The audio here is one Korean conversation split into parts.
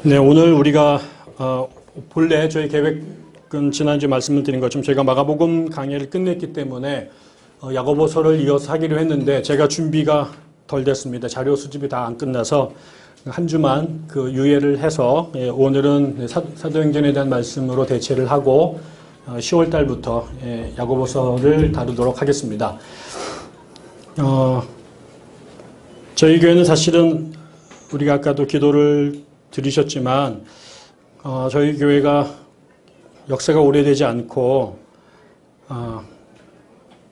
네, 오늘 우리가 본래 저희 계획은 지난주에 말씀을 드린 것처럼 저희가 마가복음 강의를 끝냈기 때문에 야고보서를 이어서 하기로 했는데 제가 준비가 덜 됐습니다. 자료 수집이 다 안 끝나서 한 주만 유예를 해서 오늘은 사도행전에 대한 말씀으로 대체를 하고 10월 달부터 야고보서를 다루도록 하겠습니다. 저희 교회는 사실은 우리가 아까도 기도를 들으셨지만 저희 교회가 역사가 오래되지 않고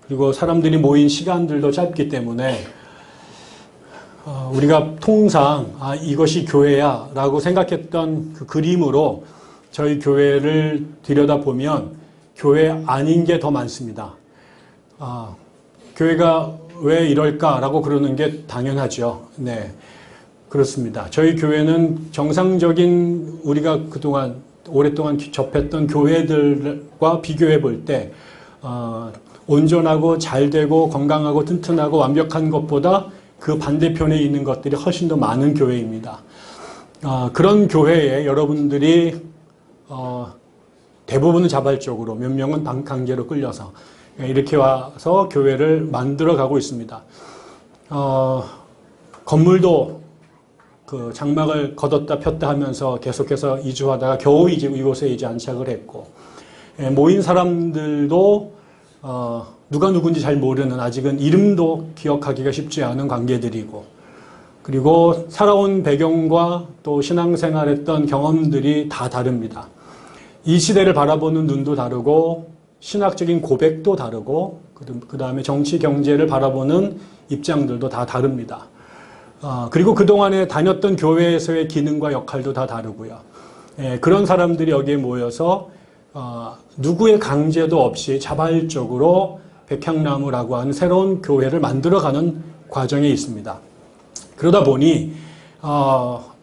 그리고 사람들이 모인 시간들도 짧기 때문에 우리가 통상 이것이 교회야 라고 생각했던 그 그림으로 저희 교회를 들여다보면 교회 아닌 게 더 많습니다. 교회가 왜 이럴까라고 그러는 게 당연하죠. 네. 그렇습니다. 저희 교회는 정상적인 우리가 그동안 오랫동안 접했던 교회들과 비교해 볼 때 온전하고 잘되고 건강하고 튼튼하고 완벽한 것보다 그 반대편에 있는 것들이 훨씬 더 많은 교회입니다. 그런 교회에 여러분들이 대부분은 자발적으로 몇 명은 강제로 끌려서 이렇게 와서 교회를 만들어 가고 있습니다. 건물도 그 장막을 걷었다 폈다 하면서 계속해서 이주하다가 겨우 이곳에 안착을 했고, 모인 사람들도 누가 누군지 잘 모르는, 아직은 이름도 기억하기가 쉽지 않은 관계들이고, 그리고 살아온 배경과 또 신앙생활했던 경험들이 다 다릅니다. 이 시대를 바라보는 눈도 다르고 신학적인 고백도 다르고 그 다음에 정치 경제를 바라보는 입장들도 다 다릅니다. 그리고 그동안에 다녔던 교회에서의 기능과 역할도 다 다르고요. 그런 사람들이 여기에 모여서 누구의 강제도 없이 자발적으로 백향나무라고 하는 새로운 교회를 만들어가는 과정에 있습니다. 그러다 보니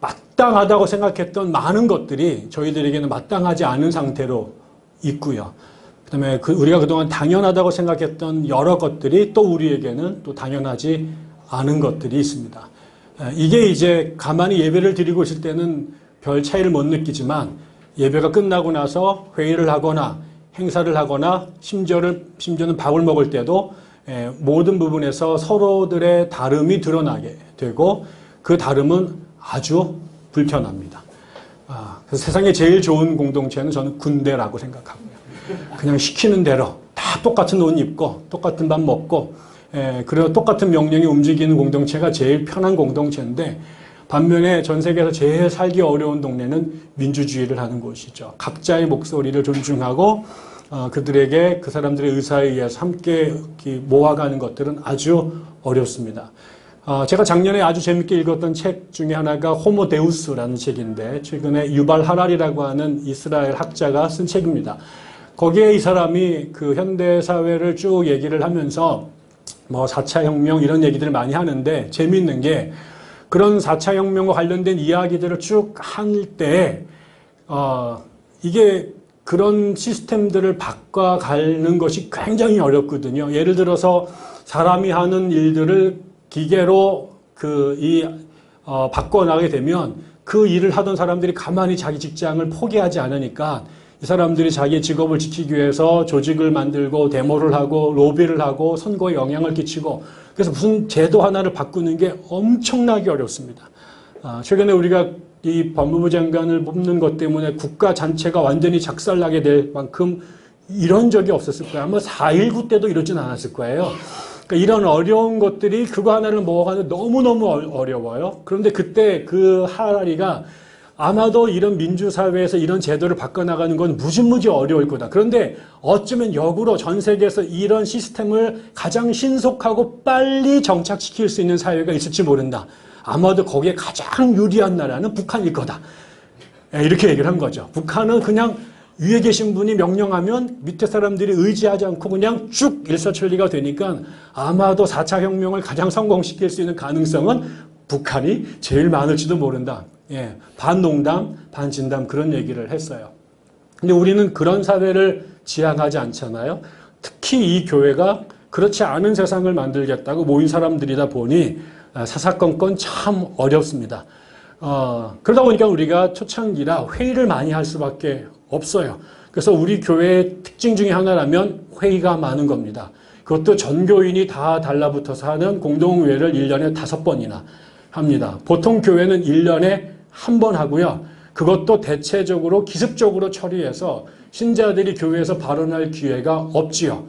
마땅하다고 생각했던 많은 것들이 저희들에게는 마땅하지 않은 상태로 있고요. 그다음에 우리가 그동안 당연하다고 생각했던 여러 것들이 또 우리에게는 또 당연하지 않은 것들이 있습니다. 이게 이제 가만히 예배를 드리고 있을 때는 별 차이를 못 느끼지만 예배가 끝나고 나서 회의를 하거나 행사를 하거나 심지어는 밥을 먹을 때도 모든 부분에서 서로들의 다름이 드러나게 되고 그 다름은 아주 불편합니다. 그래서 세상에 제일 좋은 공동체는 저는 군대라고 생각하고요. 그냥 시키는 대로 다 똑같은 옷 입고 똑같은 밥 먹고 그리고 똑같은 명령이 움직이는 공동체가 제일 편한 공동체인데, 반면에 전 세계에서 제일 살기 어려운 동네는 민주주의를 하는 곳이죠. 각자의 목소리를 존중하고 그들에게 그 사람들의 의사에 의해서 함께 모아가는 것들은 아주 어렵습니다. 제가 작년에 아주 재밌게 읽었던 책 중에 하나가 호모 데우스라는 책인데, 최근에 유발 하랄이라고 하는 이스라엘 학자가 쓴 책입니다. 거기에 이 사람이 그 현대 사회를 쭉 얘기를 하면서 4차 혁명 이런 얘기들을 많이 하는데, 재미있는 게 그런 4차 혁명과 관련된 이야기들을 쭉 할 때 이게 그런 시스템들을 바꿔가는 것이 굉장히 어렵거든요. 예를 들어서 사람이 하는 일들을 기계로 바꿔나가게 되면 그 일을 하던 사람들이 가만히 자기 직장을 포기하지 않으니까 이 사람들이 자기 직업을 지키기 위해서 조직을 만들고 데모를 하고 로비를 하고 선거에 영향을 끼치고, 그래서 무슨 제도 하나를 바꾸는 게 엄청나게 어렵습니다. 최근에 우리가 이 법무부 장관을 뽑는 것 때문에 국가 전체가 완전히 작살나게 될 만큼 이런 적이 없었을 거예요. 아마 4.19 때도 이러진 않았을 거예요. 그러니까 이런 어려운 것들이 그거 하나를 먹어가는 너무너무 어려워요. 그런데 그때 그 하라리가 아마도 이런 민주사회에서 이런 제도를 바꿔나가는 건 무지무지 어려울 거다. 그런데 어쩌면 역으로 전 세계에서 이런 시스템을 가장 신속하고 빨리 정착시킬 수 있는 사회가 있을지 모른다. 아마도 거기에 가장 유리한 나라는 북한일 거다. 이렇게 얘기를 한 거죠. 북한은 그냥 위에 계신 분이 명령하면 밑에 사람들이 의지하지 않고 그냥 쭉 일사천리가 되니까 아마도 4차 혁명을 가장 성공시킬 수 있는 가능성은 북한이 제일 많을지도 모른다. 반 농담, 반 진담 그런 얘기를 했어요. 근데 우리는 그런 사회를 지향하지 않잖아요. 특히 이 교회가 그렇지 않은 세상을 만들겠다고 모인 사람들이다 보니 사사건건 참 어렵습니다. 그러다 보니까 우리가 초창기라 회의를 많이 할 수밖에 없어요. 그래서 우리 교회의 특징 중에 하나라면 회의가 많은 겁니다. 그것도 전교인이 다 달라붙어서 하는 공동회의를 1년에 5번이나 합니다. 보통 교회는 1년에 1번 하고요. 그것도 대체적으로 기습적으로 처리해서 신자들이 교회에서 발언할 기회가 없지요.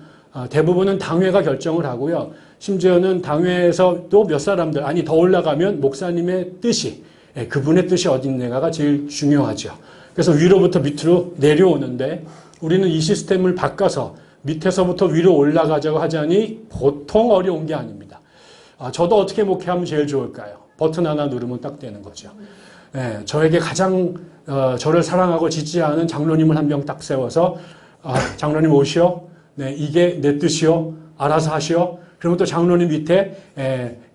대부분은 당회가 결정을 하고요. 심지어는 당회에서도 몇 사람들, 아니 더 올라가면 목사님의 뜻이, 그분의 뜻이 어딨냐가 제일 중요하죠. 그래서 위로부터 밑으로 내려오는데 우리는 이 시스템을 바꿔서 밑에서부터 위로 올라가자고 하자니 보통 어려운 게 아닙니다. 저도 어떻게 목회하면 제일 좋을까요? 버튼 하나 누르면 딱 되는 거죠. 저에게 가장 저를 사랑하고 지지하는 장로님을 한 명 딱 세워서 장로님 오시오. 네, 이게 내 뜻이요. 알아서 하시오. 그러면 또 장로님 밑에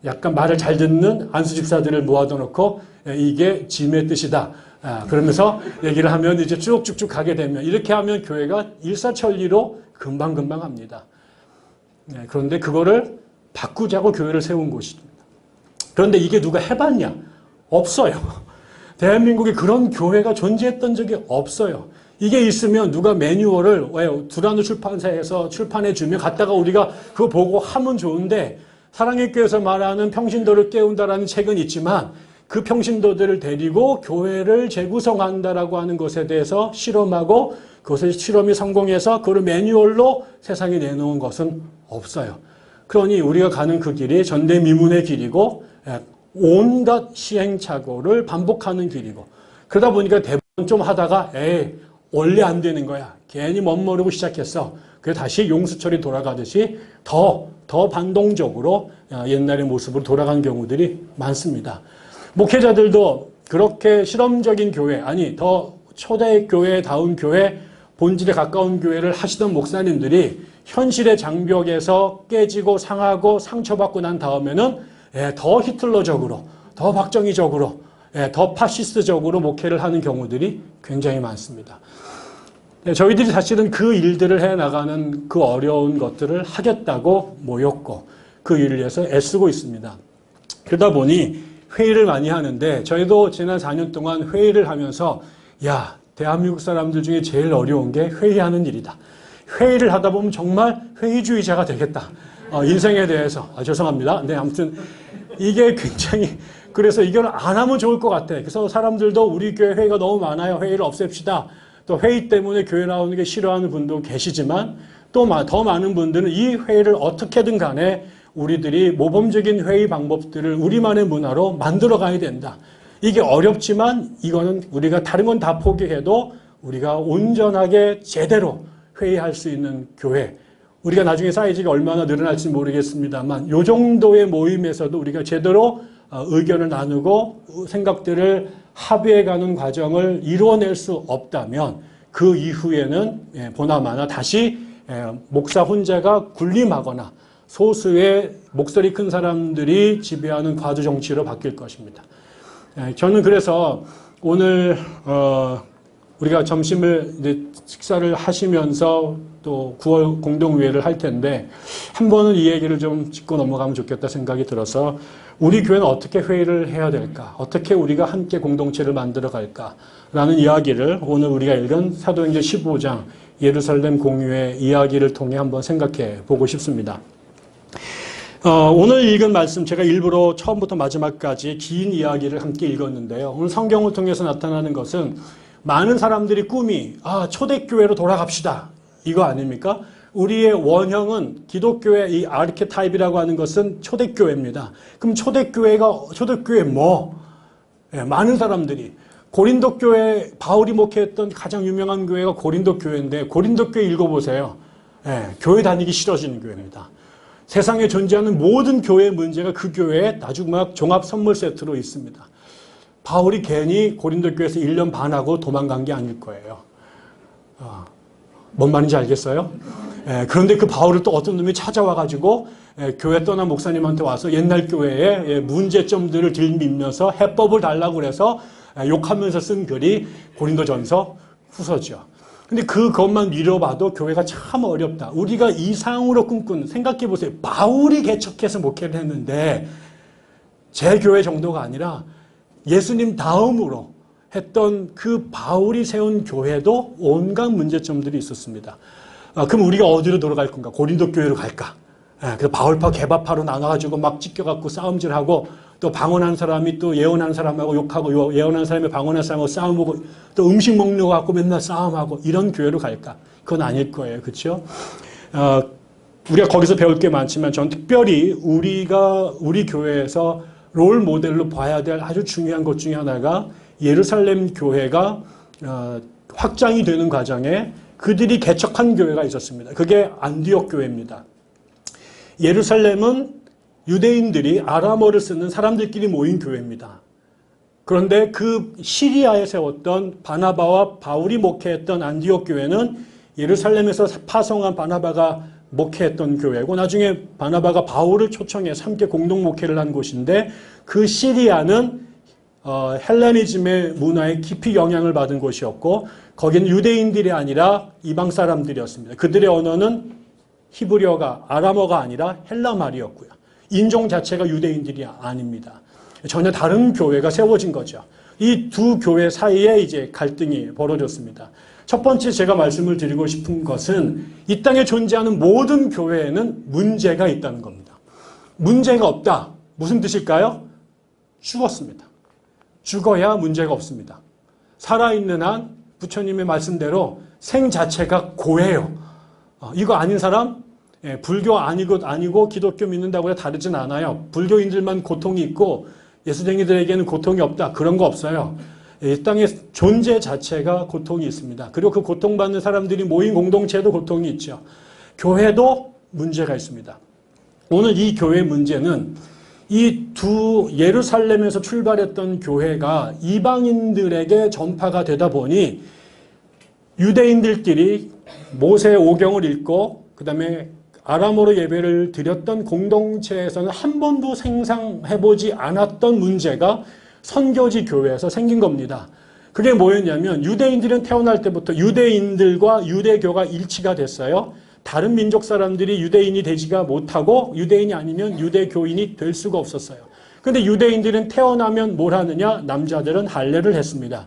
약간 말을 잘 듣는 안수 집사들을 모아둬 놓고 이게 짐의 뜻이다. 그러면서 얘기를 하면 이제 쭉쭉쭉 가게 되면 이렇게 하면 교회가 일사천리로 금방금방 합니다. 그런데 그거를 바꾸자고 교회를 세운 곳입니다. 그런데 이게 누가 해봤냐? 없어요. 대한민국에 그런 교회가 존재했던 적이 없어요. 이게 있으면 누가 매뉴얼을 두라노 출판사에서 출판해주면 갖다가 우리가 그거 보고 하면 좋은데 사랑의 교회에서 말하는 평신도를 깨운다라는 책은 있지만 그 평신도들을 데리고 교회를 재구성한다라고 하는 것에 대해서 실험하고 그것의 실험이 성공해서 그걸 매뉴얼로 세상에 내놓은 것은 없어요. 그러니 우리가 가는 그 길이 전대미문의 길이고 온갖 시행착오를 반복하는 길이고 그러다 보니까 대부분 좀 하다가 원래 안 되는 거야. 괜히 멋모르고 시작했어. 그래서 다시 용수철이 돌아가듯이 더 반동적으로 옛날의 모습으로 돌아간 경우들이 많습니다. 목회자들도 그렇게 실험적인 교회, 아니 더 초대교회다운 교회, 본질에 가까운 교회를 하시던 목사님들이 현실의 장벽에서 깨지고 상하고 상처받고 난 다음에는 더 히틀러적으로, 더 박정희적으로, 더 파시스트적으로 목회를 하는 경우들이 굉장히 많습니다. 저희들이 사실은 그 일들을 해나가는 그 어려운 것들을 하겠다고 모였고 그 일을 위해서 애쓰고 있습니다. 그러다 보니 회의를 많이 하는데 저희도 지난 4년 동안 회의를 하면서 대한민국 사람들 중에 제일 어려운 게 회의하는 일이다. 회의를 하다 보면 정말 회의주의자가 되겠다. 인생에 대해서. 죄송합니다. 네, 아무튼 이게 굉장히 그래서 이걸 안 하면 좋을 것 같아. 그래서 사람들도 우리 교회 회의가 너무 많아요. 회의를 없앱시다. 또 회의 때문에 교회 나오는 게 싫어하는 분도 계시지만 또 더 많은 분들은 이 회의를 어떻게든 간에 우리들이 모범적인 회의 방법들을 우리만의 문화로 만들어 가야 된다. 이게 어렵지만 이거는 우리가 다른 건 다 포기해도 우리가 온전하게 제대로 회의할 수 있는 교회. 우리가 나중에 사이즈가 얼마나 늘어날지 모르겠습니다만 이 정도의 모임에서도 우리가 제대로 의견을 나누고 생각들을 합의해가는 과정을 이루어낼 수 없다면 그 이후에는 보나마나 다시 목사 혼자가 군림하거나 소수의 목소리 큰 사람들이 지배하는 과도 정치로 바뀔 것입니다. 저는 그래서 오늘 우리가 점심을 이제 식사를 하시면서 또 9월 공동회의를 할 텐데 한 번은 이 얘기를 좀 짚고 넘어가면 좋겠다 생각이 들어서 우리 교회는 어떻게 회의를 해야 될까? 어떻게 우리가 함께 공동체를 만들어 갈까? 라는 이야기를 오늘 우리가 읽은 사도행전 15장 예루살렘 공유의 이야기를 통해 한번 생각해 보고 싶습니다. 오늘 읽은 말씀 제가 일부러 처음부터 마지막까지 긴 이야기를 함께 읽었는데요. 오늘 성경을 통해서 나타나는 것은 많은 사람들이 꿈이 초대교회로 돌아갑시다. 이거 아닙니까? 우리의 원형은 기독교의 이 아르케타입이라고 하는 것은 초대교회입니다. 그럼 초대교회 뭐? 많은 사람들이 고린도 교회 바울이 목회했던 가장 유명한 교회가 고린도 교회인데 고린도 교회 읽어보세요. 교회 다니기 싫어지는 교회입니다. 세상에 존재하는 모든 교회의 문제가 그 교회에 나중막 종합 선물 세트로 있습니다. 바울이 괜히 고린도 교회에서 1년 반하고 도망간 게 아닐 거예요. 뭔 말인지 알겠어요? 그런데 그 바울을 또 어떤 놈이 찾아와가지고 교회 떠난 목사님한테 와서 옛날 교회의 문제점들을 들밀면서 해법을 달라고 그래서 욕하면서 쓴 글이 고린도전서 후서죠. 근데 그것만 미뤄봐도 교회가 참 어렵다. 우리가 이상으로 꿈꾸는, 생각해보세요. 바울이 개척해서 목회를 했는데 제 교회 정도가 아니라 예수님 다음으로 했던 그 바울이 세운 교회도 온갖 문제점들이 있었습니다. 그럼 우리가 어디로 돌아갈 건가? 고린도 교회로 갈까? 그래서 바울파 개바파로 나눠가지고 막 찢겨갖고 싸움질하고 또 방언한 사람이 또 예언한 사람하고 욕하고 예언한 사람이 방언한 사람하고 싸움하고 또 음식 먹는 거 갖고 맨날 싸움하고 이런 교회로 갈까? 그건 아닐 거예요. 그렇죠? 우리가 거기서 배울 게 많지만 전 특별히 우리 교회에서 롤 모델로 봐야 될 아주 중요한 것 중에 하나가 예루살렘 교회가 확장이 되는 과정에 그들이 개척한 교회가 있었습니다. 그게 안디옥 교회입니다. 예루살렘은 유대인들이 아람어를 쓰는 사람들끼리 모인 교회입니다. 그런데 그 시리아에 세웠던 바나바와 바울이 목회했던 안디옥 교회는 예루살렘에서 파송한 바나바가 목회했던 교회고 나중에 바나바가 바울을 초청해서 함께 공동 목회를 한 곳인데 그 시리아는 헬레니즘의 문화에 깊이 영향을 받은 곳이었고 거기는 유대인들이 아니라 이방 사람들이었습니다. 그들의 언어는 히브리어가 아람어가 아니라 헬라 말이었고요. 인종 자체가 유대인들이 아닙니다. 전혀 다른 교회가 세워진 거죠. 이 두 교회 사이에 이제 갈등이 벌어졌습니다. 첫 번째 제가 말씀을 드리고 싶은 것은 이 땅에 존재하는 모든 교회에는 문제가 있다는 겁니다. 문제가 없다. 무슨 뜻일까요? 죽었습니다. 죽어야 문제가 없습니다. 살아있는 한 부처님의 말씀대로 생 자체가 고예요. 이거 아닌 사람? 불교 아니고 기독교 믿는다고 해서 다르진 않아요. 불교인들만 고통이 있고 예수쟁이들에게는 고통이 없다. 그런 거 없어요. 이 땅의 존재 자체가 고통이 있습니다. 그리고 그 고통받는 사람들이 모인 공동체도 고통이 있죠. 교회도 문제가 있습니다. 오늘 이 교회 문제는 이 두 예루살렘에서 출발했던 교회가 이방인들에게 전파가 되다 보니 유대인들끼리 모세 오경을 읽고 그 다음에 아람어로 예배를 드렸던 공동체에서는 한 번도 생상해보지 않았던 문제가 선교지 교회에서 생긴 겁니다. 그게 뭐였냐면 유대인들은 태어날 때부터 유대인들과 유대교가 일치가 됐어요. 다른 민족 사람들이 유대인이 되지가 못하고 유대인이 아니면 유대교인이 될 수가 없었어요. 그런데 유대인들은 태어나면 뭘 하느냐? 남자들은 할례를 했습니다.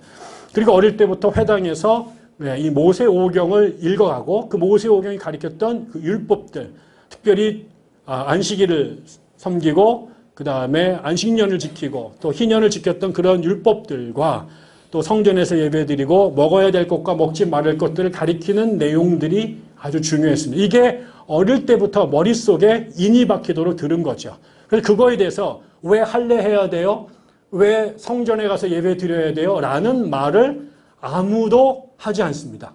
그리고 어릴 때부터 회당에서 이 모세오경을 읽어가고 그 모세오경이 가리켰던 그 율법들, 특별히 안식일을 섬기고 그 다음에 안식년을 지키고 또 희년을 지켰던 그런 율법들과 또 성전에서 예배드리고 먹어야 될 것과 먹지 말을 것들을 가리키는 내용들이 아주 중요했습니다. 이게 어릴 때부터 머릿속에 인이 박히도록 들은 거죠. 그래서 그거에 대해서 왜 할례해야 돼요? 왜 성전에 가서 예배 드려야 돼요? 라는 말을 아무도 하지 않습니다.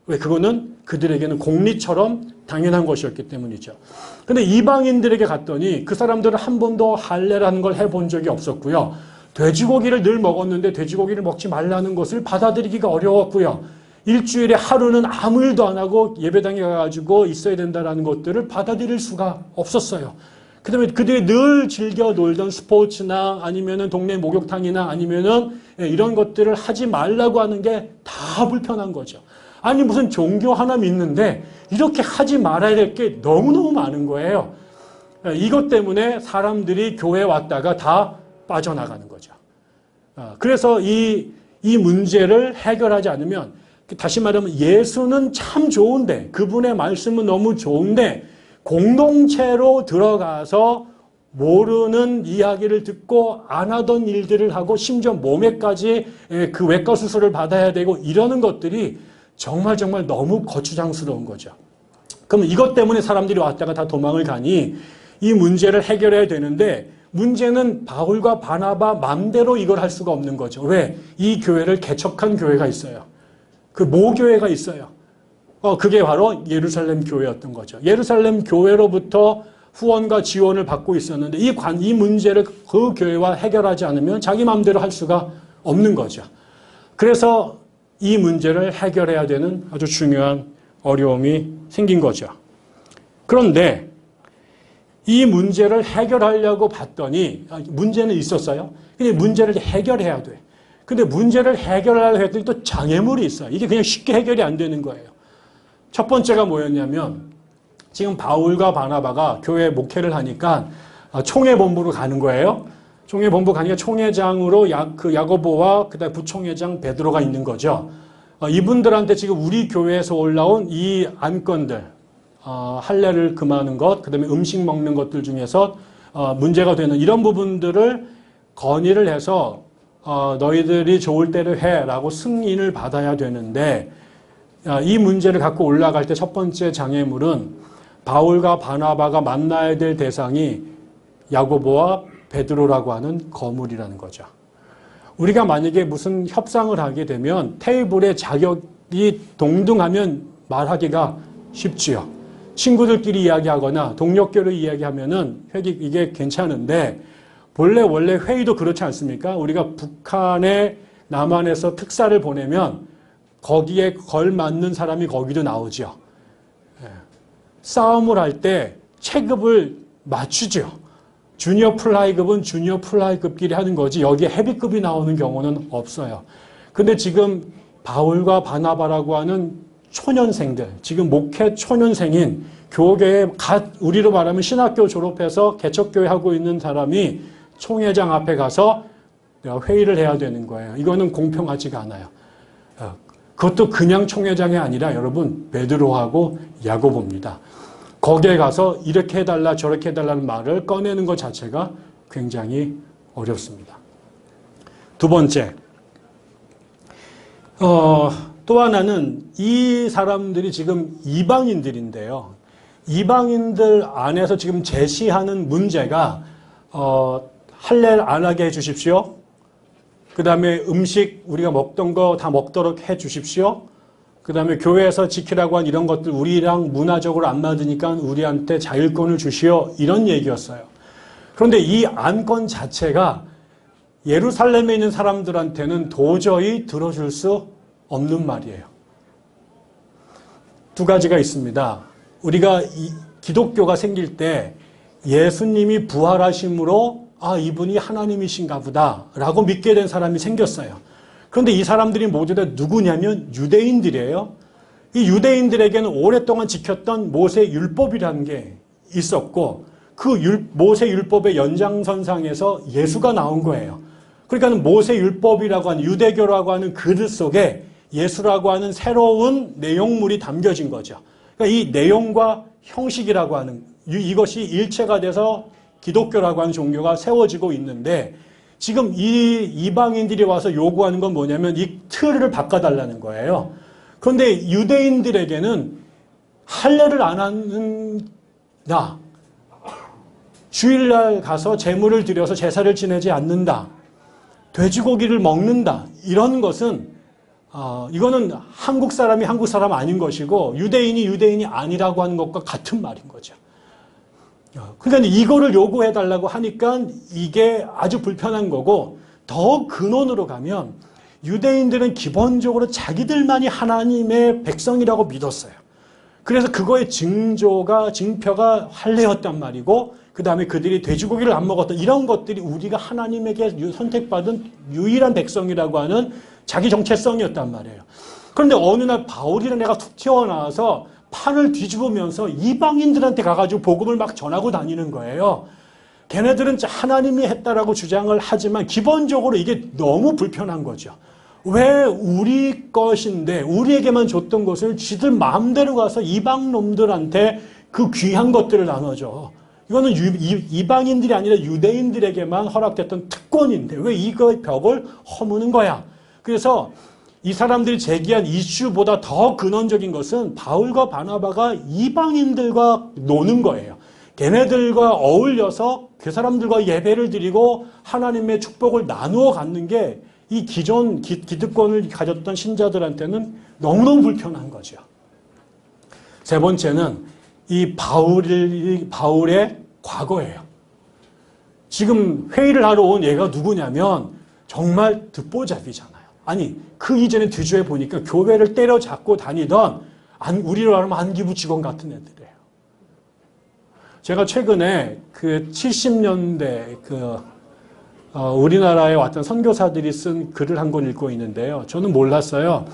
왜? 그거는 그들에게는 공리처럼 당연한 것이었기 때문이죠. 그런데 이방인들에게 갔더니 그 사람들은 한 번도 할례라는 걸 해본 적이 없었고요. 돼지고기를 늘 먹었는데 돼지고기를 먹지 말라는 것을 받아들이기가 어려웠고요. 일주일에 하루는 아무 일도 안 하고 예배당에 가가지고 있어야 된다는 것들을 받아들일 수가 없었어요. 그 다음에 그들이 늘 즐겨 놀던 스포츠나 아니면은 동네 목욕탕이나 아니면은 이런 것들을 하지 말라고 하는 게 다 불편한 거죠. 아니 무슨 종교 하나 믿는데 이렇게 하지 말아야 될 게 너무너무 많은 거예요. 이것 때문에 사람들이 교회에 왔다가 다 빠져나가는 거죠. 그래서 이 문제를 해결하지 않으면 다시 말하면 예수는 참 좋은데 그분의 말씀은 너무 좋은데 공동체로 들어가서 모르는 이야기를 듣고 안 하던 일들을 하고 심지어 몸에까지 그 외과 수술을 받아야 되고 이러는 것들이 정말 너무 거추장스러운 거죠. 그럼 이것 때문에 사람들이 왔다가 다 도망을 가니 이 문제를 해결해야 되는데 문제는 바울과 바나바 맘대로 이걸 할 수가 없는 거죠. 왜? 이 교회를 개척한 교회가 있어요. 그 모교회가 있어요. 그게 바로 예루살렘 교회였던 거죠. 예루살렘 교회로부터 후원과 지원을 받고 있었는데 이 문제를 그 교회와 해결하지 않으면 자기 마음대로 할 수가 없는 거죠. 그래서 이 문제를 해결해야 되는 아주 중요한 어려움이 생긴 거죠. 그런데 이 문제를 해결하려고 봤더니 문제는 있었어요. 근데 문제를 해결해야 돼. 근데 문제를 해결하려고 했더니 또 장애물이 있어요. 이게 그냥 쉽게 해결이 안 되는 거예요. 첫 번째가 뭐였냐면 지금 바울과 바나바가 교회 목회를 하니까 총회 본부로 가는 거예요. 총회본부 가니까 총회장으로 그 야고보와 그다음 부총회장 베드로가 있는 거죠. 이분들한테 지금 우리 교회에서 올라온 이 안건들, 할례를 금하는 것, 그다음에 음식 먹는 것들 중에서 문제가 되는 이런 부분들을 건의를 해서 너희들이 좋을 대로 해라고 승인을 받아야 되는데, 이 문제를 갖고 올라갈 때 첫 번째 장애물은 바울과 바나바가 만나야 될 대상이 야고보와 베드로라고 하는 거물이라는 거죠. 우리가 만약에 무슨 협상을 하게 되면 테이블에 자격이 동등하면 말하기가 쉽지요. 친구들끼리 이야기하거나 동료끼리 이야기하면은 이게 괜찮은데, 원래 회의도 그렇지 않습니까? 우리가 북한에 남한에서 특사를 보내면 거기에 걸맞는 사람이 거기도 나오죠. 싸움을 할 때 체급을 맞추죠. 주니어 플라이급은 주니어 플라이급끼리 하는 거지 여기에 헤비급이 나오는 경우는 없어요. 근데 지금 바울과 바나바라고 하는 초년생들, 지금 목회 초년생인 교계에 우리로 말하면 신학교 졸업해서 개척교회 하고 있는 사람이 총회장 앞에 가서 회의를 해야 되는 거예요. 이거는 공평하지가 않아요. 그것도 그냥 총회장이 아니라 여러분 베드로하고 야고보입니다. 거기에 가서 이렇게 해달라 저렇게 해달라는 말을 꺼내는 것 자체가 굉장히 어렵습니다. 두 번째, 또 하나는 이 사람들이 지금 이방인들인데요. 이방인들 안에서 지금 제시하는 문제가 할례를 안 하게 해주십시오. 그 다음에 음식 우리가 먹던 거 다 먹도록 해주십시오. 그 다음에 교회에서 지키라고 한 이런 것들 우리랑 문화적으로 안 맞으니까 우리한테 자율권을 주시오. 이런 얘기였어요. 그런데 이 안건 자체가 예루살렘에 있는 사람들한테는 도저히 들어줄 수 없는 말이에요. 두 가지가 있습니다. 우리가 기독교가 생길 때 예수님이 부활하심으로 이분이 하나님이신가 보다 라고 믿게 된 사람이 생겼어요. 그런데 이 사람들이 모두 다 누구냐면 유대인들이에요. 이 유대인들에게는 오랫동안 지켰던 모세 율법이라는 게 있었고 그 모세 율법의 연장선상에서 예수가 나온 거예요. 그러니까 모세 율법이라고 하는 유대교라고 하는 그릇 속에 예수라고 하는 새로운 내용물이 담겨진 거죠. 그러니까 이 내용과 형식이라고 하는 이것이 일체가 돼서 기독교라고 하는 종교가 세워지고 있는데 지금 이 이방인들이 와서 요구하는 건 뭐냐면 이 틀을 바꿔달라는 거예요. 그런데 유대인들에게는 할례를 안 한다. 주일날 가서 제물을 드려서 제사를 지내지 않는다. 돼지고기를 먹는다. 이런 것은 이거는 한국 사람이 한국 사람 아닌 것이고 유대인이 유대인이 아니라고 하는 것과 같은 말인 거죠. 그러니까 이거를 요구해달라고 하니까 이게 아주 불편한 거고 더 근원으로 가면 유대인들은 기본적으로 자기들만이 하나님의 백성이라고 믿었어요. 그래서 그거의 증표가 할례였단 말이고 그 다음에 그들이 돼지고기를 안 먹었던 이런 것들이 우리가 하나님에게 선택받은 유일한 백성이라고 하는 자기 정체성이었단 말이에요. 그런데 어느 날 바울이라는 애가 툭 튀어나와서 판을 뒤집으면서 이방인들한테 가가지고 복음을 막 전하고 다니는 거예요. 걔네들은 하나님이 했다라고 주장을 하지만 기본적으로 이게 너무 불편한 거죠. 왜 우리 것인데 우리에게만 줬던 것을 지들 마음대로 가서 이방 놈들한테 그 귀한 것들을 나눠줘. 이거는 이방인들이 아니라 유대인들에게만 허락됐던 특권인데 왜 이거 벽을 허무는 거야. 그래서 이 사람들이 제기한 이슈보다 더 근원적인 것은 바울과 바나바가 이방인들과 노는 거예요. 걔네들과 어울려서 그 사람들과 예배를 드리고 하나님의 축복을 나누어 갖는 게 이 기존 기득권을 가졌던 신자들한테는 너무너무 불편한 거죠. 세 번째는 이 바울의 과거예요. 지금 회의를 하러 온 얘가 누구냐면 정말 듣보잡이잖아요. 아니 그 이전에 뒤주에 보니까 교회를 때려잡고 다니던 우리로 말하면 안기부 직원 같은 애들이에요. 제가 최근에 그 70년대 우리나라에 왔던 선교사들이 쓴 글을 한 권 읽고 있는데요. 저는 몰랐어요.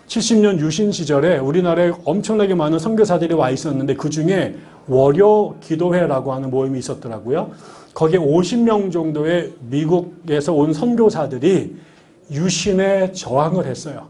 70년 유신 시절에 우리나라에 엄청나게 많은 선교사들이 와 있었는데 그 중에 월요 기도회라고 하는 모임이 있었더라고요. 거기에 50명 정도의 미국에서 온 선교사들이 유신에 저항을 했어요.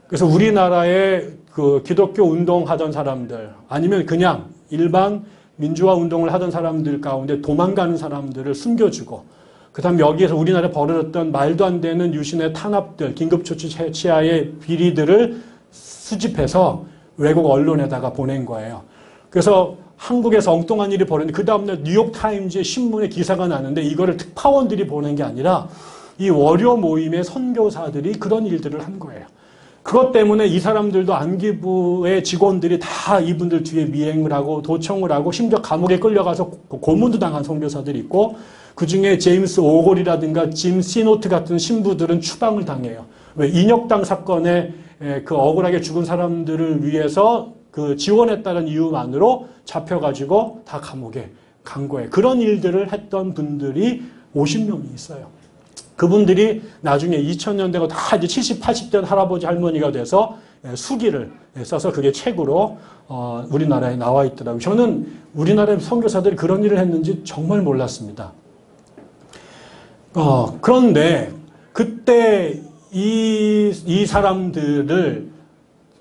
그래서 우리나라의 그 기독교 운동하던 사람들 아니면 그냥 일반 민주화 운동을 하던 사람들 가운데 도망가는 사람들을 숨겨주고 그 다음 여기에서 우리나라에 벌어졌던 말도 안 되는 유신의 탄압들, 긴급조치 취하의 비리들을 수집해서 외국 언론에다가 보낸 거예요. 그래서 한국에서 엉뚱한 일이 벌어졌는데 그 다음날 뉴욕타임즈의 신문에 기사가 나는데 이거를 특파원들이 보낸 게 아니라 이 월요 모임의 선교사들이 그런 일들을 한 거예요. 그것 때문에 이 사람들도 안기부의 직원들이 다 이분들 뒤에 미행을 하고 도청을 하고 심지어 감옥에 끌려가서 고문도 당한 선교사들이 있고 그중에 제임스 오골이라든가 짐 시노트 같은 신부들은 추방을 당해요. 왜? 인혁당 사건에 그 억울하게 죽은 사람들을 위해서 그 지원했다는 이유만으로 잡혀가지고 다 감옥에 간 거예요. 그런 일들을 했던 분들이 50명이 있어요. 그분들이 나중에 2000년대가 다 이제 70, 80대 할아버지 할머니가 돼서 수기를 써서 그게 책으로 우리나라에 나와 있더라고요. 저는 우리나라의 선교사들이 그런 일을 했는지 정말 몰랐습니다. 그런데 그때 이 사람들을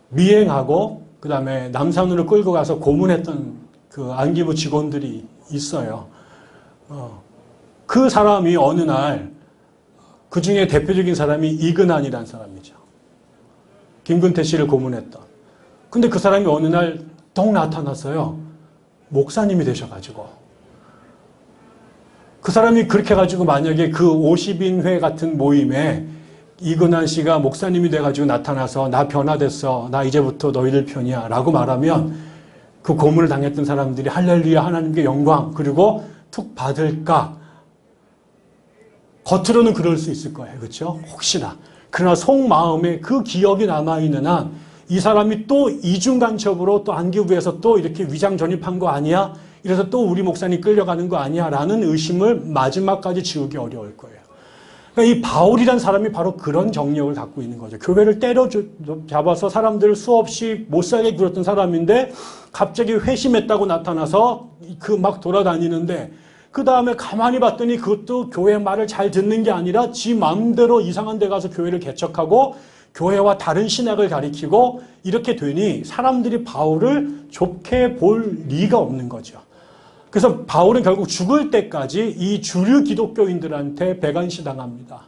미행하고 그 다음에 남산으로 끌고 가서 고문했던 그 안기부 직원들이 있어요. 그 사람이 어느 날 그 중에 대표적인 사람이 이근한이라는 사람이죠. 김근태 씨를 고문했던. 근데 그 사람이 어느 날 덩 나타났어요. 목사님이 되셔가지고. 그 사람이 그렇게 해가지고 만약에 그 50인 회 같은 모임에 이근한 씨가 목사님이 돼가지고 나타나서 나 변화됐어. 나 이제부터 너희들 편이야. 라고 말하면 그 고문을 당했던 사람들이 할렐루야 하나님께 영광 그리고 툭 받을까? 겉으로는 그럴 수 있을 거예요. 그렇죠? 혹시나. 그러나 속마음에 그 기억이 남아있는 한 이 사람이 또 이중간첩으로 또 안기부에서 또 이렇게 위장 전입한 거 아니야? 이래서 또 우리 목사님 끌려가는 거 아니야? 라는 의심을 마지막까지 지우기 어려울 거예요. 그러니까 이 바울이란 사람이 바로 그런 정력을 갖고 있는 거죠. 교회를 때려잡아서 사람들을 수없이 못살게 굴었던 사람인데 갑자기 회심했다고 나타나서 그 막 돌아다니는데 그 다음에 가만히 봤더니 그것도 교회 말을 잘 듣는 게 아니라 지 마음대로 이상한 데 가서 교회를 개척하고 교회와 다른 신학을 가리키고 이렇게 되니 사람들이 바울을 좋게 볼 리가 없는 거죠. 그래서 바울은 결국 죽을 때까지 이 주류 기독교인들한테 배관시당합니다.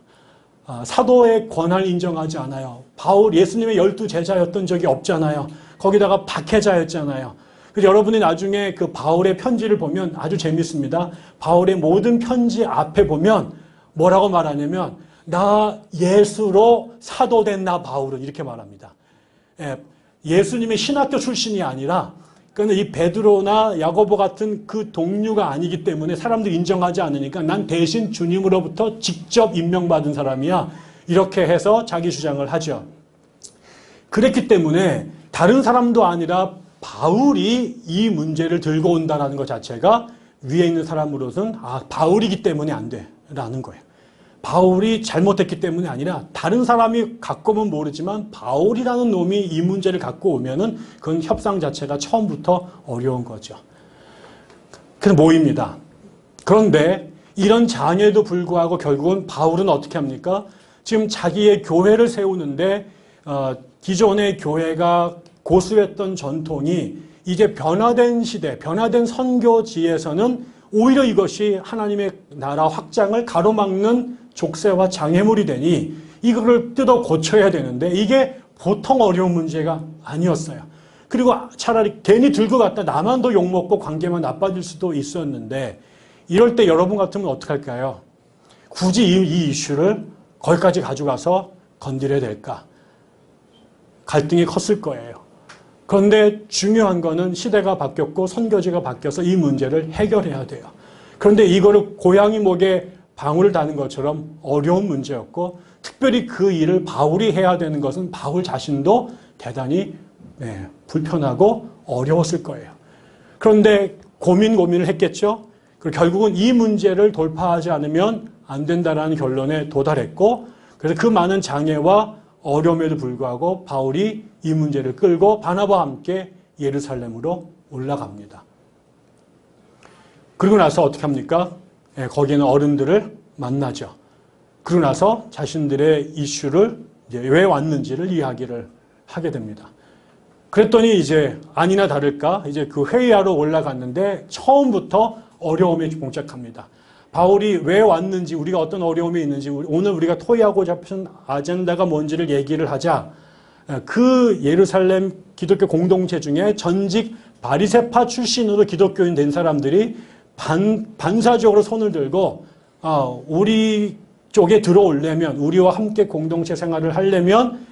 사도의 권한을 인정하지 않아요. 바울 예수님의 12제자였던 적이 없잖아요. 거기다가 박해자였잖아요. 그래서 여러분이 나중에 그 바울의 편지를 보면 아주 재밌습니다. 바울의 모든 편지 앞에 보면 뭐라고 말하냐면 나 예수로 사도된 나 바울은 이렇게 말합니다. 예수님의 신학교 출신이 아니라 그러니까 이 베드로나 야고보 같은 그 동류가 아니기 때문에 사람들이 인정하지 않으니까 난 대신 주님으로부터 직접 임명받은 사람이야. 이렇게 해서 자기 주장을 하죠. 그랬기 때문에 다른 사람도 아니라 바울이 이 문제를 들고 온다는 것 자체가 위에 있는 사람으로서는 바울이기 때문에 안 돼라는 거예요. 바울이 잘못했기 때문이 아니라 다른 사람이 갖고 오면 모르지만 바울이라는 놈이 이 문제를 갖고 오면은 그건 협상 자체가 처음부터 어려운 거죠. 그래서 모입니다. 그런데 이런 장애에도 불구하고 결국은 바울은 어떻게 합니까? 지금 자기의 교회를 세우는데 기존의 교회가 고수했던 전통이 이제 변화된 시대, 변화된 선교지에서는 오히려 이것이 하나님의 나라 확장을 가로막는 족쇄와 장애물이 되니 이거를 뜯어 고쳐야 되는데 이게 보통 어려운 문제가 아니었어요. 그리고 차라리 괜히 들고 갔다 나만 더 욕먹고 관계만 나빠질 수도 있었는데 이럴 때 여러분 같으면 어떡할까요? 굳이 이 이슈를 거기까지 가져가서 건드려야 될까? 갈등이 컸을 거예요. 그런데 중요한 거는 시대가 바뀌었고 선교지가 바뀌어서 이 문제를 해결해야 돼요. 그런데 이거를 고양이 목에 방울을 다는 것처럼 어려운 문제였고 특별히 그 일을 바울이 해야 되는 것은 바울 자신도 대단히 불편하고 어려웠을 거예요. 그런데 고민을 했겠죠. 그리고 결국은 이 문제를 돌파하지 않으면 안 된다라는 결론에 도달했고 그래서 그 많은 장애와 어려움에도 불구하고 바울이 이 문제를 끌고 바나바와 함께 예루살렘으로 올라갑니다. 그리고 나서 어떻게 합니까? 거기는 어른들을 만나죠. 그러고 나서 자신들의 이슈를 이제 왜 왔는지를 이야기를 하게 됩니다. 그랬더니 이제 아니나 다를까 이제 그 회의하러 올라갔는데 처음부터 어려움에 봉착합니다. 바울이 왜 왔는지, 우리가 어떤 어려움이 있는지, 오늘 우리가 토의하고자 하는 아젠다가 뭔지를 얘기를 하자. 그 예루살렘 기독교 공동체 중에 전직 바리새파 출신으로 기독교인 된 사람들이 반사적으로 손을 들고 우리 쪽에 들어오려면, 우리와 함께 공동체 생활을 하려면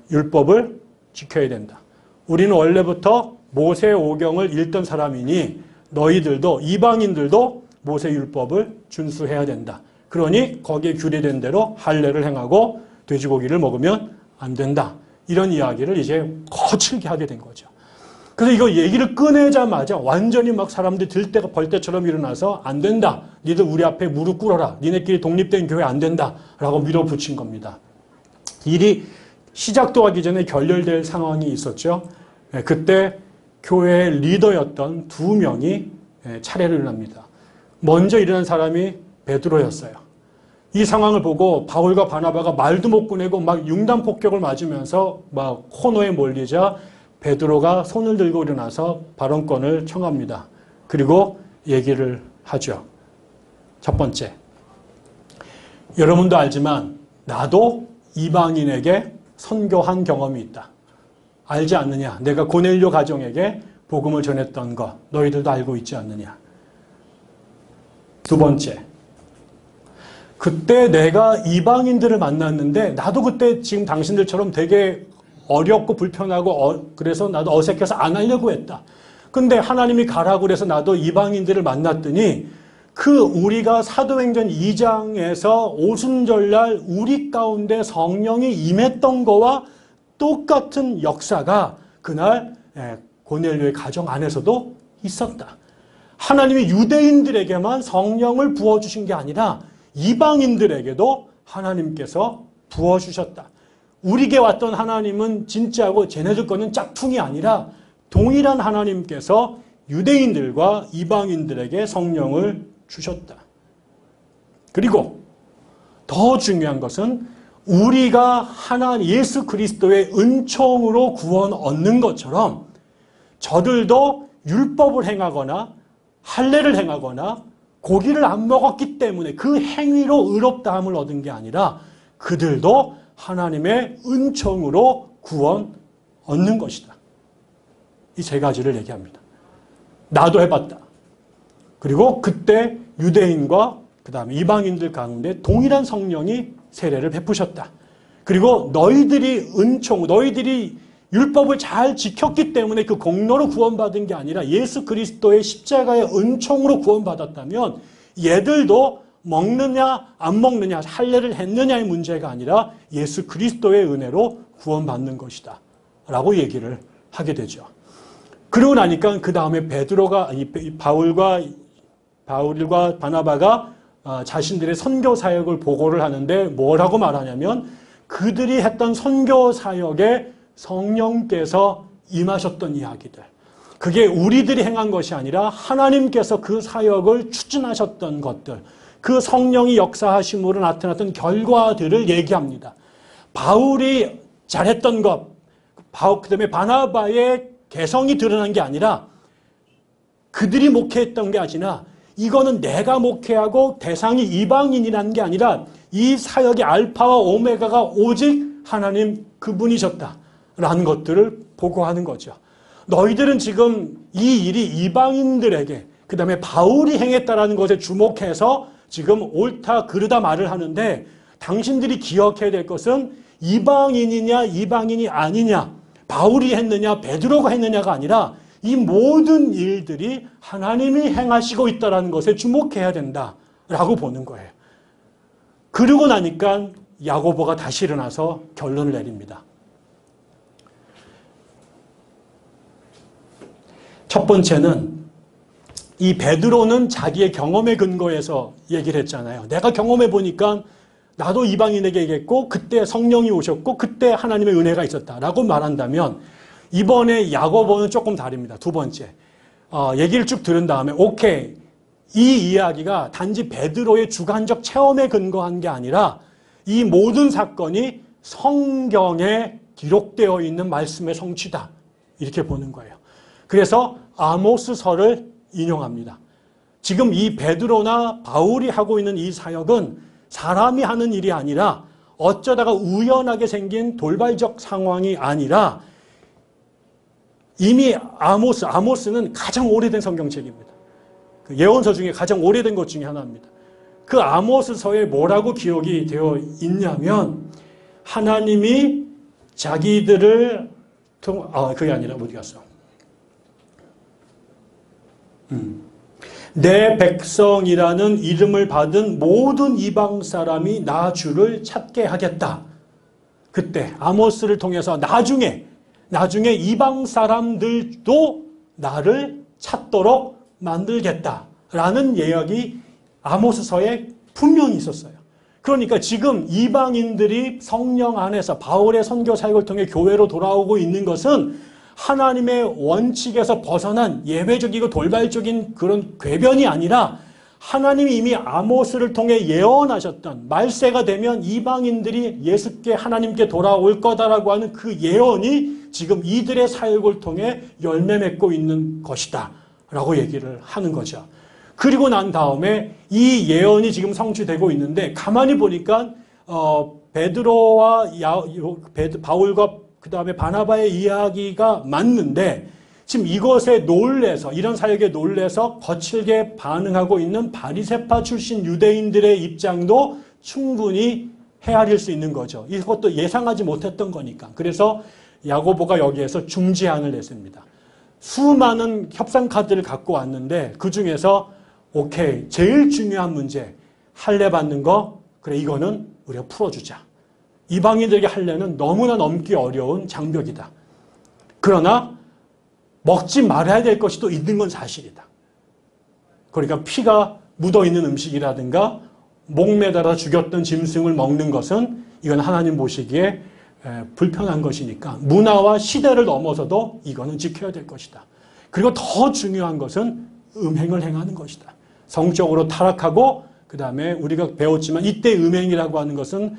율법을 지켜야 된다. 우리는 원래부터 모세 오경을 읽던 사람이니 너희들도, 이방인들도 모세 율법을 준수해야 된다. 그러니 거기에 규례된 대로 할례를 행하고 돼지고기를 먹으면 안 된다. 이런 이야기를 이제 거칠게 하게 된 거죠. 그래서 이거 얘기를 꺼내자마자 완전히 막 사람들이 들때가 벌떼처럼 일어나서 안 된다. 니들 우리 앞에 무릎 꿇어라. 니네끼리 독립된 교회 안 된다. 라고 밀어붙인 겁니다. 일이 시작도 하기 전에 결렬될 상황이 있었죠. 그때 교회의 리더였던 2명이 차례를 일어납니다. 먼저 일어난 사람이 베드로였어요. 이 상황을 보고 바울과 바나바가 말도 못 꺼내고 막 융단 폭격을 맞으면서 막 코너에 몰리자 베드로가 손을 들고 일어나서 발언권을 청합니다. 그리고 얘기를 하죠. 첫 번째, 여러분도 알지만 나도 이방인에게 선교한 경험이 있다. 알지 않느냐? 내가 고넬료 가정에게 복음을 전했던 것 너희들도 알고 있지 않느냐? 두 번째, 그때 내가 이방인들을 만났는데 나도 그때 지금 당신들처럼 되게 어렵고 불편하고 그래서 나도 어색해서 안 하려고 했다. 근데 하나님이 가라고 그래서 나도 이방인들을 만났더니 그 우리가 사도행전 2장에서 오순절날 우리 가운데 성령이 임했던 거와 똑같은 역사가 그날 고넬료의 가정 안에서도 있었다. 하나님이 유대인들에게만 성령을 부어주신 게 아니라 이방인들에게도 하나님께서 부어주셨다. 우리에게 왔던 하나님은 진짜고 쟤네들 거는 짝퉁이 아니라 동일한 하나님께서 유대인들과 이방인들에게 성령을 주셨다. 그리고 더 중요한 것은 우리가 하나님 예수 그리스도의 은총으로 구원 얻는 것처럼 저들도 율법을 행하거나 할례를 행하거나 고기를 안 먹었기 때문에 그 행위로 의롭다함을 얻은 게 아니라 그들도 하나님의 은총으로 구원 얻는 것이다. 이 세 가지를 얘기합니다. 나도 해봤다. 그리고 그때 유대인과 그 다음에 이방인들 가운데 동일한 성령이 세례를 베푸셨다. 그리고 너희들이 너희들이 율법을 잘 지켰기 때문에 그 공로로 구원받은 게 아니라 예수 그리스도의 십자가의 은총으로 구원받았다면 얘들도 먹느냐 안 먹느냐 할례를 했느냐의 문제가 아니라 예수 그리스도의 은혜로 구원받는 것이다 라고 얘기를 하게 되죠. 그러고 나니까 그 다음에 바울과 바나바가 자신들의 선교 사역을 보고를 하는데 뭐라고 말하냐면 그들이 했던 선교 사역에 성령께서 임하셨던 이야기들. 그게 우리들이 행한 것이 아니라 하나님께서 그 사역을 추진하셨던 것들. 그 성령이 역사하심으로 나타났던 결과들을 얘기합니다. 바울이 잘했던 것, 그 다음에 바나바의 개성이 드러난 게 아니라 그들이 목회했던 게 아니라 이거는 내가 목회하고 대상이 이방인이라는 게 아니라 이 사역의 알파와 오메가가 오직 하나님 그분이셨다라는 것들을 보고하는 거죠. 너희들은 지금 이 일이 이방인들에게 그 다음에 바울이 행했다라는 것에 주목해서 지금 옳다 그르다 말을 하는데 당신들이 기억해야 될 것은 이방인이냐 이방인이 아니냐 바울이 했느냐 베드로가 했느냐가 아니라 이 모든 일들이 하나님이 행하시고 있다는 것에 주목해야 된다라고 보는 거예요. 그러고 나니까 야고보가 다시 일어나서 결론을 내립니다. 첫 번째는 이 베드로는 자기의 경험에 근거해서 얘기를 했잖아요. 내가 경험해 보니까 나도 이방인에게 얘기했고 그때 성령이 오셨고 그때 하나님의 은혜가 있었다라고 말한다면 이번에 야고보는 조금 다릅니다. 두 번째. 얘기를 쭉 들은 다음에 오케이. 이 이야기가 단지 베드로의 주관적 체험에 근거한 게 아니라 이 모든 사건이 성경에 기록되어 있는 말씀의 성취다. 이렇게 보는 거예요. 그래서 아모스서를 인용합니다. 지금 이 베드로나 바울이 하고 있는 이 사역은 사람이 하는 일이 아니라 어쩌다가 우연하게 생긴 돌발적 상황이 아니라 이미 아모스는 가장 오래된 성경책입니다. 그 예언서 중에 가장 오래된 것 중에 하나입니다. 그 아모스서에 뭐라고 기록이 되어 있냐면 하나님이 자기들을 그게 아니라 어디 갔어? 내 백성이라는 이름을 받은 모든 이방 사람이 나 주를 찾게 하겠다. 그때 아모스를 통해서 나중에 이방 사람들도 나를 찾도록 만들겠다라는 예약이 아모스서에 분명히 있었어요. 그러니까 지금 이방인들이 성령 안에서 바울의 선교 사역을 통해 교회로 돌아오고 있는 것은 하나님의 원칙에서 벗어난 예외적이고 돌발적인 그런 궤변이 아니라 하나님이 이미 아모스를 통해 예언하셨던 말세가 되면 이방인들이 예수께 하나님께 돌아올 거다라고 하는 그 예언이 지금 이들의 사역을 통해 열매 맺고 있는 것이다 라고 얘기를 하는 거죠. 그리고 난 다음에 이 예언이 지금 성취되고 있는데 가만히 보니까 베드로와 바울과 그 다음에 바나바의 이야기가 맞는데 지금 이것에 놀래서 이런 사역에 놀래서 거칠게 반응하고 있는 바리새파 출신 유대인들의 입장도 충분히 헤아릴 수 있는 거죠. 이것도 예상하지 못했던 거니까. 그래서 야고보가 여기에서 중재안을 냈습니다. 수많은 협상 카드를 갖고 왔는데 그중에서 오케이, 제일 중요한 문제, 할례 받는 거, 그래 이거는 우리가 풀어주자. 이방인들에게 할례는 너무나 넘기 어려운 장벽이다. 그러나 먹지 말아야 될 것이 또 있는 건 사실이다. 그러니까 피가 묻어있는 음식이라든가 목 매달아 죽였던 짐승을 먹는 것은 이건 하나님 보시기에 불편한 것이니까 문화와 시대를 넘어서도 이거는 지켜야 될 것이다. 그리고 더 중요한 것은 음행을 행하는 것이다. 성적으로 타락하고 그 다음에 우리가 배웠지만 이때 음행이라고 하는 것은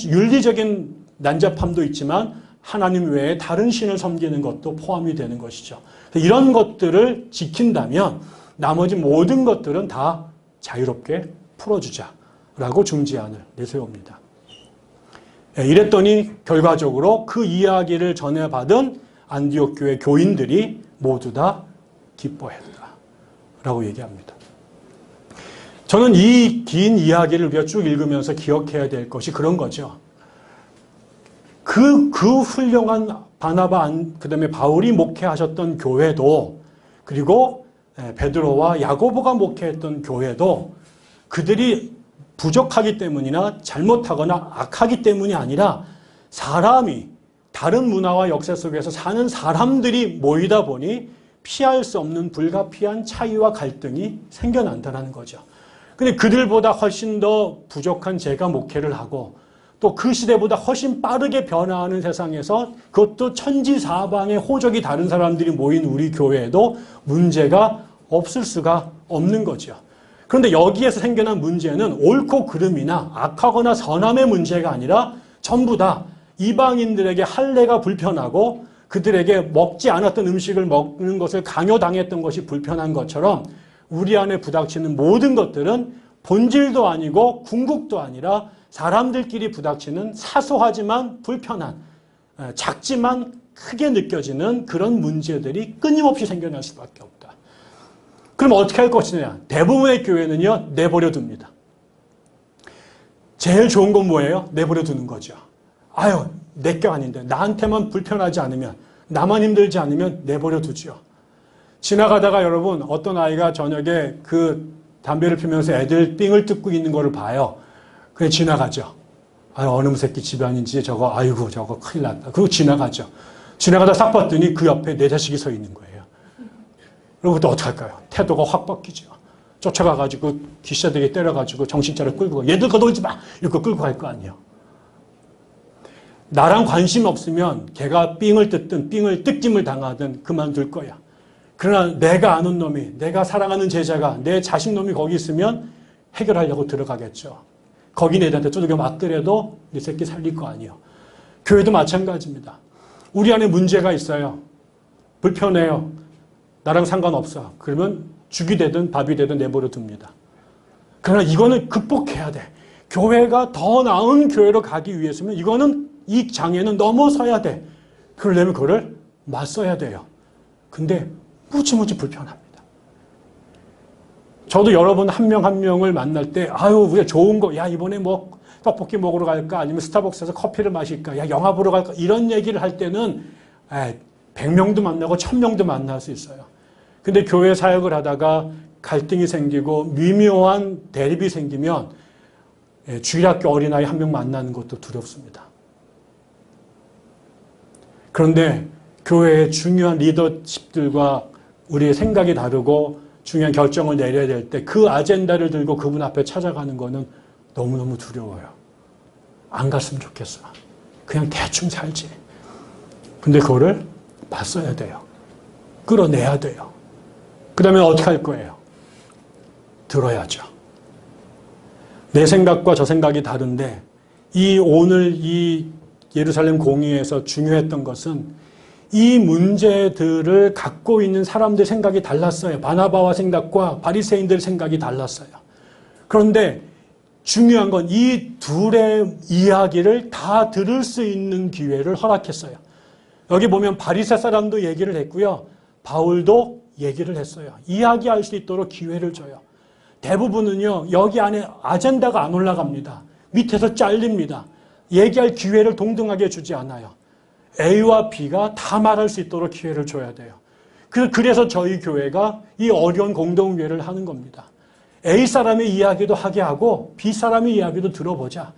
윤리적인 난잡함도 있지만 하나님 외에 다른 신을 섬기는 것도 포함이 되는 것이죠. 이런 것들을 지킨다면 나머지 모든 것들은 다 자유롭게 풀어주자라고 중재안을 내세웁니다. 이랬더니 결과적으로 그 이야기를 전해받은 안디옥 교회 교인들이 모두 다 기뻐했다라고 얘기합니다. 저는 이 긴 이야기를 우리가 쭉 읽으면서 기억해야 될 것이 그런 거죠. 그 훌륭한 바나바, 그 다음에 바울이 목회하셨던 교회도 그리고 베드로와 야고보가 목회했던 교회도 그들이 부족하기 때문이나 잘못하거나 악하기 때문이 아니라 사람이 다른 문화와 역사 속에서 사는 사람들이 모이다 보니 피할 수 없는 불가피한 차이와 갈등이 생겨난다는 거죠. 근데 그들보다 훨씬 더 부족한 제가 목회를 하고 또 그 시대보다 훨씬 빠르게 변화하는 세상에서 그것도 천지사방의 호적이 다른 사람들이 모인 우리 교회에도 문제가 없을 수가 없는 거죠. 그런데 여기에서 생겨난 문제는 옳고 그름이나 악하거나 선함의 문제가 아니라 전부 다 이방인들에게 할례가 불편하고 그들에게 먹지 않았던 음식을 먹는 것을 강요당했던 것이 불편한 것처럼 우리 안에 부닥치는 모든 것들은 본질도 아니고 궁극도 아니라 사람들끼리 부닥치는 사소하지만 불편한, 작지만 크게 느껴지는 그런 문제들이 끊임없이 생겨날 수밖에 없다. 그럼 어떻게 할 것이냐? 대부분의 교회는요, 내버려 둡니다. 제일 좋은 건 뭐예요? 내버려 두는 거죠. 아유, 내 게 아닌데 나한테만 불편하지 않으면, 나만 힘들지 않으면 내버려 두죠. 지나가다가 여러분 어떤 아이가 저녁에 그 담배를 피우면서 애들 삥을 뜯고 있는 거를 봐요. 그냥 지나가죠. 아유, 어느 새끼 집안인지 저거, 아이고, 저거 큰일 났다. 그리고 지나가죠. 지나가다 싹 봤더니 그 옆에 내 자식이 서 있는 거예요. 그럼 그때 어떡할까요? 태도가 확 바뀌죠. 쫓아가가지고 귀싸대기 때려가지고 정신차려 끌고 가. 얘들 걷어오지 마! 이렇게 끌고 갈 거 아니에요. 나랑 관심 없으면 걔가 삥을 뜯든 삥을 뜯김을 당하든 그만둘 거야. 그러나 내가 아는 놈이, 내가 사랑하는 제자가, 내 자식 놈이 거기 있으면 해결하려고 들어가겠죠. 거기 애들한테 두들겨 맞더라도 네 새끼 살릴 거 아니에요. 교회도 마찬가지입니다. 우리 안에 문제가 있어요. 불편해요. 나랑 상관없어. 그러면 죽이 되든 밥이 되든 내버려 둡니다. 그러나 이거는 극복해야 돼. 교회가 더 나은 교회로 가기 위해서는 이거는 이 장애는 넘어서야 돼. 그러려면 그거를 맞서야 돼요. 근데 무지무지 불편합니다. 저도 여러분 한 명 한 명을 만날 때 아유 우리가 좋은 거 야 이번에 뭐 떡볶이 먹으러 갈까 아니면 스타벅스에서 커피를 마실까 야 영화 보러 갈까 이런 얘기를 할 때는 100명도 만나고 1000명도 만날 수 있어요. 근데 교회 사역을 하다가 갈등이 생기고 미묘한 대립이 생기면 주일학교 어린아이 한 명 만나는 것도 두렵습니다. 그런데 교회의 중요한 리더십들과 우리의 생각이 다르고 중요한 결정을 내려야 될 때 그 아젠다를 들고 그분 앞에 찾아가는 거는 너무너무 두려워요. 안 갔으면 좋겠어. 그냥 대충 살지. 근데 그거를 맞서야 돼요. 끌어내야 돼요. 그 다음에 어떻게 할 거예요? 들어야죠. 내 생각과 저 생각이 다른데 오늘 이 예루살렘 공의에서 중요했던 것은 이 문제들을 갖고 있는 사람들의 생각이 달랐어요. 바나바와 생각과 바리새인들의 생각이 달랐어요. 그런데 중요한 건 이 둘의 이야기를 다 들을 수 있는 기회를 허락했어요. 여기 보면 바리새 사람도 얘기를 했고요. 바울도 얘기를 했어요. 이야기할 수 있도록 기회를 줘요. 대부분은요. 여기 안에 아젠다가 안 올라갑니다. 밑에서 잘립니다. 얘기할 기회를 동등하게 주지 않아요. A와 B가 다 말할 수 있도록 기회를 줘야 돼요. 그래서 저희 교회가 이 어려운 공동회를 하는 겁니다. A 사람의 이야기도 하게 하고 B 사람의 이야기도 들어보자.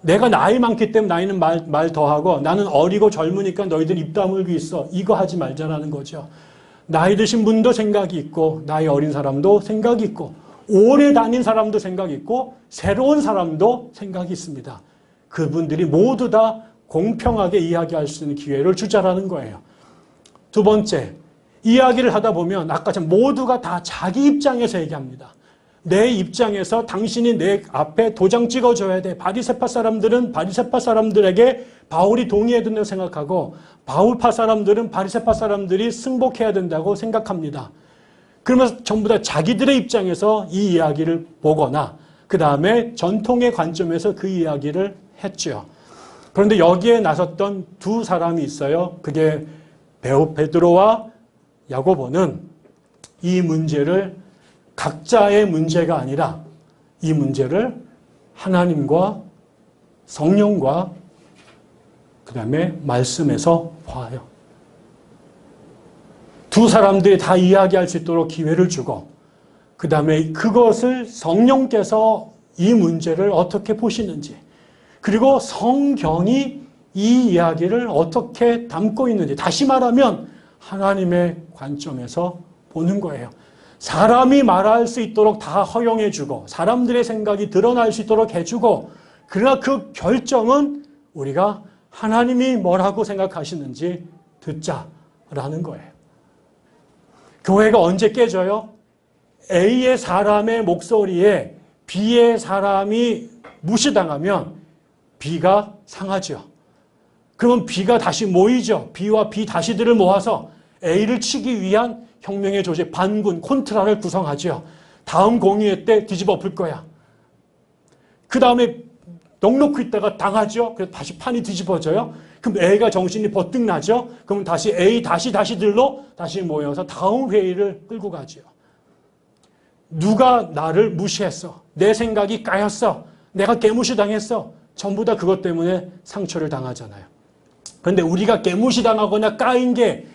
내가 나이 많기 때문에 나이는 말 더하고 나는 어리고 젊으니까 너희들 입 다물고 있어. 이거 하지 말자라는 거죠. 나이 드신 분도 생각이 있고 나이 어린 사람도 생각이 있고 오래 다닌 사람도 생각이 있고 새로운 사람도 생각이 있습니다. 그분들이 모두 다 공평하게 이야기할 수 있는 기회를 주자라는 거예요. 두 번째, 이야기를 하다 보면 아까처럼 모두가 다 자기 입장에서 얘기합니다. 내 입장에서 당신이 내 앞에 도장 찍어줘야 돼. 바리새파 사람들은 바리새파 사람들에게 바울이 동의해야 된다고 생각하고 바울파 사람들은 바리새파 사람들이 승복해야 된다고 생각합니다. 그러면서 전부 다 자기들의 입장에서 이 이야기를 보거나 그 다음에 전통의 관점에서 그 이야기를 했죠. 그런데 여기에 나섰던 두 사람이 있어요. 그게 베드로와 야고보는 이 문제를 각자의 문제가 아니라 이 문제를 하나님과 성령과 그 다음에 말씀에서 봐요. 두 사람들이 다 이야기할 수 있도록 기회를 주고 그 다음에 그것을 성령께서 이 문제를 어떻게 보시는지 그리고 성경이 이 이야기를 어떻게 담고 있는지 다시 말하면 하나님의 관점에서 보는 거예요. 사람이 말할 수 있도록 다 허용해주고 사람들의 생각이 드러날 수 있도록 해주고 그러나 그 결정은 우리가 하나님이 뭐라고 생각하시는지 듣자라는 거예요. 교회가 언제 깨져요? A의 사람의 목소리에 B의 사람이 무시당하면 B가 상하죠. 그러면 B가 다시 모이죠. B와 B 다시들을 모아서 A를 치기 위한 혁명의 조직, 반군, 콘트라를 구성하죠. 다음 공의회 때 뒤집어 엎을 거야. 그 다음에 넉넉히 있다가 당하죠. 그래서 다시 판이 뒤집어져요. 그럼 A가 정신이 버뜩 나죠. 그러면 다시 A 다시들로 다시 모여서 다음 회의를 끌고 가죠. 누가 나를 무시했어. 내 생각이 까였어. 내가 깨무시당했어. 전부 다 그것 때문에 상처를 당하잖아요. 그런데 우리가 깨무시당하거나 까인 게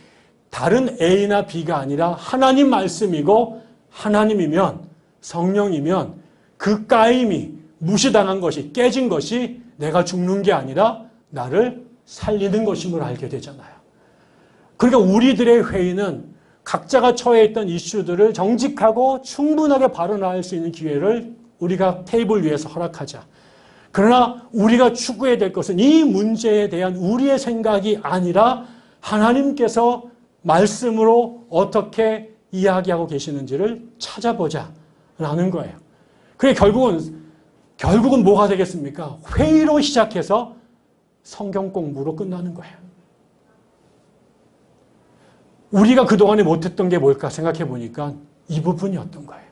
다른 A나 B가 아니라 하나님 말씀이고 하나님이면 성령이면 그 까임이 무시당한 것이 깨진 것이 내가 죽는 게 아니라 나를 살리는 것임을 알게 되잖아요. 그러니까 우리들의 회의는 각자가 처해 있던 이슈들을 정직하고 충분하게 발언할 수 있는 기회를 우리가 테이블 위에서 허락하자. 그러나 우리가 추구해야 될 것은 이 문제에 대한 우리의 생각이 아니라 하나님께서 말씀으로 어떻게 이야기하고 계시는지를 찾아보자라는 거예요. 그게 결국은 뭐가 되겠습니까? 회의로 시작해서 성경 공부로 끝나는 거예요. 우리가 그동안에 못했던 게 뭘까 생각해 보니까 이 부분이었던 거예요.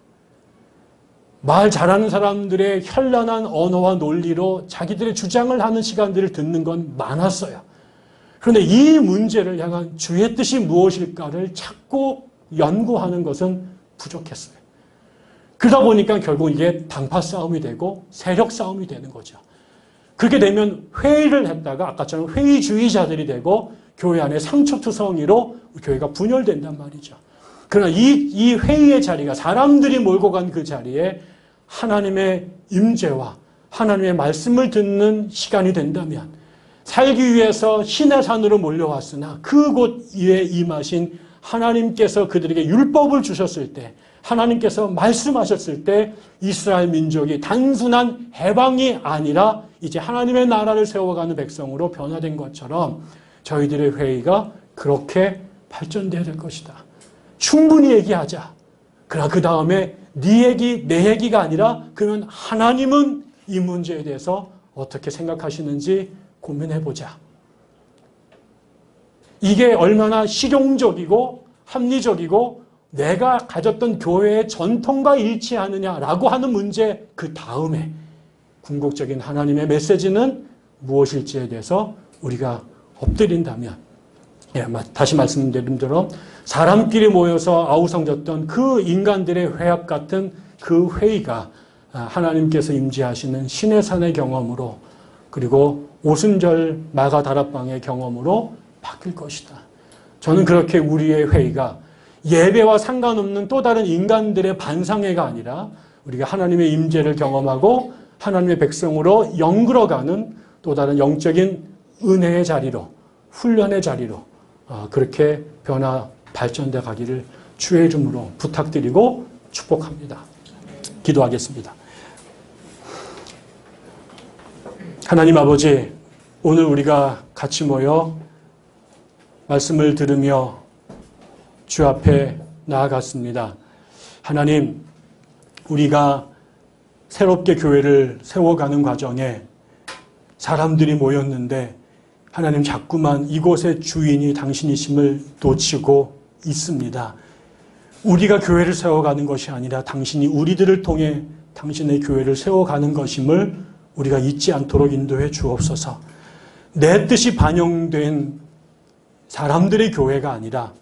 말 잘하는 사람들의 현란한 언어와 논리로 자기들의 주장을 하는 시간들을 듣는 건 많았어요. 그런데 이 문제를 향한 주의 뜻이 무엇일까를 찾고 연구하는 것은 부족했어요. 그러다 보니까 결국 이게 당파 싸움이 되고 세력 싸움이 되는 거죠. 그렇게 되면 회의를 했다가 아까처럼 회의주의자들이 되고 교회 안에 상처투성이로 교회가 분열된단 말이죠. 그러나 이 회의의 자리가 사람들이 몰고 간 그 자리에 하나님의 임재와 하나님의 말씀을 듣는 시간이 된다면 살기 위해서 신의 산으로 몰려왔으나 그곳 위에 임하신 하나님께서 그들에게 율법을 주셨을 때 하나님께서 말씀하셨을 때 이스라엘 민족이 단순한 해방이 아니라 이제 하나님의 나라를 세워가는 백성으로 변화된 것처럼 저희들의 회의가 그렇게 발전되어야 될 것이다. 충분히 얘기하자. 그러나 그 다음에 네 얘기, 내 얘기가 아니라 그러면 하나님은 이 문제에 대해서 어떻게 생각하시는지 고민해보자. 이게 얼마나 실용적이고 합리적이고 내가 가졌던 교회의 전통과 일치하느냐라고 하는 문제 그 다음에 궁극적인 하나님의 메시지는 무엇일지에 대해서 우리가 엎드린다면 다시 말씀드린 대로 사람끼리 모여서 아우성졌던 그 인간들의 회합 같은 그 회의가 하나님께서 임재하시는 신의 산의 경험으로 그리고 오순절 마가 다락방의 경험으로 바뀔 것이다. 저는 그렇게 우리의 회의가 예배와 상관없는 또 다른 인간들의 반상회가 아니라 우리가 하나님의 임재를 경험하고 하나님의 백성으로 연결어가는 또 다른 영적인 은혜의 자리로 훈련의 자리로 그렇게 발전돼 가기를 주의 이름으로 부탁드리고 축복합니다. 기도하겠습니다. 하나님 아버지, 오늘 우리가 같이 모여 말씀을 들으며 주 앞에 나아갔습니다. 하나님, 우리가 새롭게 교회를 세워가는 과정에 사람들이 모였는데 하나님 자꾸만 이곳의 주인이 당신이심을 놓치고 있습니다. 우리가 교회를 세워가는 것이 아니라 당신이 우리들을 통해 당신의 교회를 세워가는 것임을 우리가 잊지 않도록 인도해 주옵소서. 내 뜻이 반영된 사람들의 교회가 아니라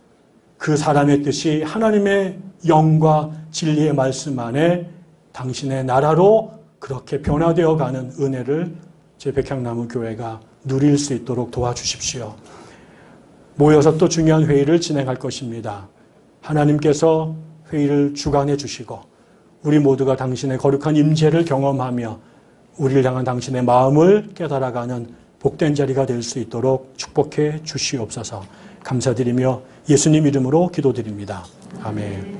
그 사람의 뜻이 하나님의 영과 진리의 말씀 안에 당신의 나라로 그렇게 변화되어 가는 은혜를 제 백향나무 교회가 누릴 수 있도록 도와주십시오. 모여서 또 중요한 회의를 진행할 것입니다. 하나님께서 회의를 주관해 주시고 우리 모두가 당신의 거룩한 임재를 경험하며 우리를 향한 당신의 마음을 깨달아가는 복된 자리가 될 수 있도록 축복해 주시옵소서. 감사드리며 예수님 이름으로 기도드립니다. 아멘.